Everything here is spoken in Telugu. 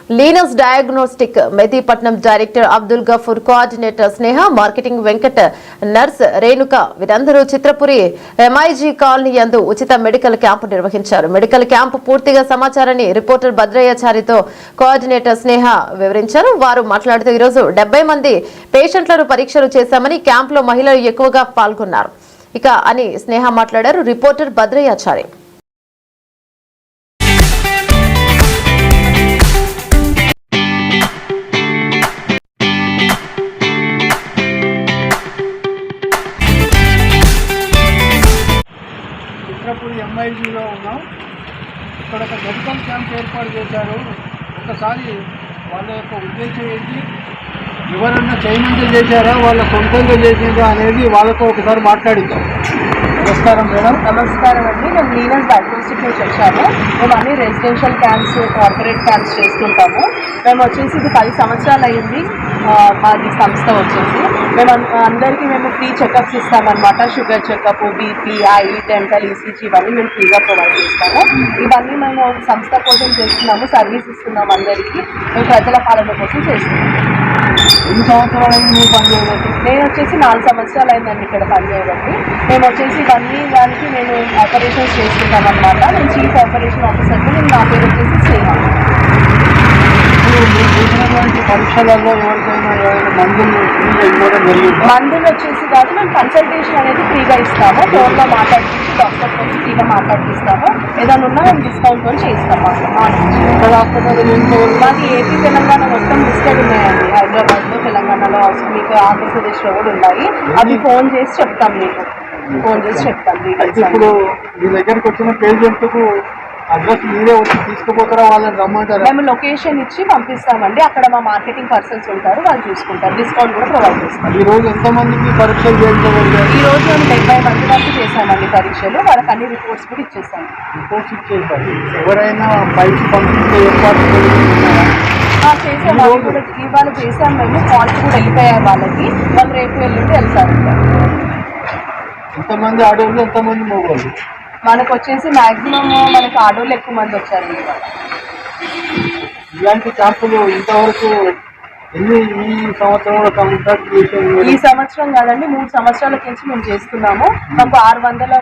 Linus diagnostic Mehdipatnam director Abdul Gafoor, coordinator Sneha, marketing Venkat, nurse Renuka వీరందరూ చిత్రపురి ఎంఐజీ కాలనీ యందు ఉచిత మెడికల్ క్యాంపు నిర్వహించారు. మెడికల్ క్యాంపు పూర్తిగా సమాచారాన్ని రిపోర్టర్ భద్రయ్యాచారితో కోఆర్డినేటర్ స్నేహ వివరించారు. వారు మాట్లాడుతూ ఈరోజు 70 మంది పేషెంట్లను పరీక్షలు చేశామని, క్యాంపులో మహిళలు ఎక్కువగా పాల్గొన్నారు ఇక అని స్నేహ మాట్లాడారు. రిపోర్టర్ భద్రయ్యాచారి. చిత్రపురి ఎంఐజీలో ఉన్నాం. ఇక్కడ ఒక మెడికల్ క్యాంప్ ఏర్పాటు చేశారు. ఒకసారి వాళ్ళ యొక్క ఉద్దేశం ఏంటి, ఎవరన్నా చేయమంటే చేశారా, వాళ్ళ సొంతంగా చేసిందా అనేది వాళ్ళతో ఒకసారి మాట్లాడిద్దాం. నమస్కారం మేడం. నమస్కారం అండి. మేము లీనస్ డయాగ్నోస్టిక్ నుంచి వచ్చాము. మేము అన్ని రెసిడెన్షియల్ క్యాంప్స్, కార్పొరేట్ క్యాంప్స్ చేస్తుంటాము. మేము వచ్చేసి ఇది 10 సంవత్సరాలు అయ్యింది మాది సంస్థ వచ్చేసి. మేము అందరికీ ఫ్రీ చెకప్స్ ఇస్తామన్నమాట. Sugar checkup, BP, eye, dental, ECG ఇవన్నీ మేము ఫ్రీగా ప్రొవైడ్ చేస్తాము. ఇవన్నీ మేము సంస్థ కోసం చేస్తున్నాము, సర్వీస్ ఇస్తున్నాము అందరికీ. మేము ప్రజల పాలన కోసం చేస్తున్నాము. ఎన్ని సంవత్సరాలు మీరు పనిచేయబట్టి? నేను వచ్చేసి 4 సంవత్సరాలు అయిందండి ఇక్కడ పనిచేయబట్టి. మేము వచ్చేసి ఇవన్నీ దానికి నేను ఆపరేషన్స్ చేస్తున్నాం అనమాట. నేను చీఫ్ ఆపరేషన్ ఆఫీసర్ని. నేను నా పేరు వచ్చేసి స్నేహ. మీరు చేసినటువంటి పరీక్షలలో ఎవరికైనా మందులు ఫ్రీగా ఇవ్వడం జరిగింది? మందులు వచ్చేసి కాదు, మేము కన్సల్టేషన్ అనేది ఫ్రీగా ఇస్తాము. ఫోన్లో మాట్లాడిపించి డాక్టర్తో ఫ్రీగా మాట్లాడిపిస్తాము. ఏదైనా ఉన్నా మేము డిస్కౌంట్ కూడా చేస్తాము. మాది ఏపీ తెలంగాణ మొత్తం లిస్టెడ్ ఉన్నాయండి. హైదరాబాద్లో, తెలంగాణలో, మీకు ఆంధ్రప్రదేశ్లో కూడా ఉన్నాయి. అవి ఫోన్ చేసి చెప్తాం, మీకు ఫోన్ చేసి చెప్తాం. ఇప్పుడు మీ దగ్గరికి వచ్చిన పేషెంట్కు అడ్రస్ మీరే వచ్చి తీసుకుపోతారా, వాళ్ళని రమ్మంటారా? మేము లొకేషన్ ఇచ్చి పంపిస్తామండి. అక్కడ మా మార్కెటింగ్ పర్సన్స్ ఉంటారు, వాళ్ళు చూసుకుంటారు. డిస్కౌంట్ కూడా ప్రొవైడ్ చేస్తాం. ఈ రోజు ఎంతమందికి పరీక్షలు చేయించగలిగారు? ఈ రోజు మేము 70 మంది వరకు చేసామండి పరీక్షలు. వాళ్ళకి అన్ని రిపోర్ట్స్ కూడా ఇచ్చేసాము. రిపోర్ట్స్ ఇచ్చేసారు. ఎవరైనా పైకి పంపించే ఏర్పాటు చేసాము. కూడా ఇవాళ చేసాం మేము. కాల్స్ కూడా వెళ్ళిపోయారు వాళ్ళకి. వాళ్ళు రేపు ఎల్లుండి వెళ్తారు. ఎంతమంది ఆడవాళ్ళు, ఎంతమంది మగవాళ్ళు? మనకు వచ్చేసి మ్యాక్సిమం మనకి ఆడోళ్ళు ఎక్కువ మంది వచ్చారు. ఇలాంటి క్యాంపులు ఇంతవరకు ఈ సంవత్సరంలో కండక్ట్ చేశారు? ఈ సంవత్సరం కాదండి, 3 సంవత్సరాల నుంచి మేము చేస్తున్నాము. మాకు 600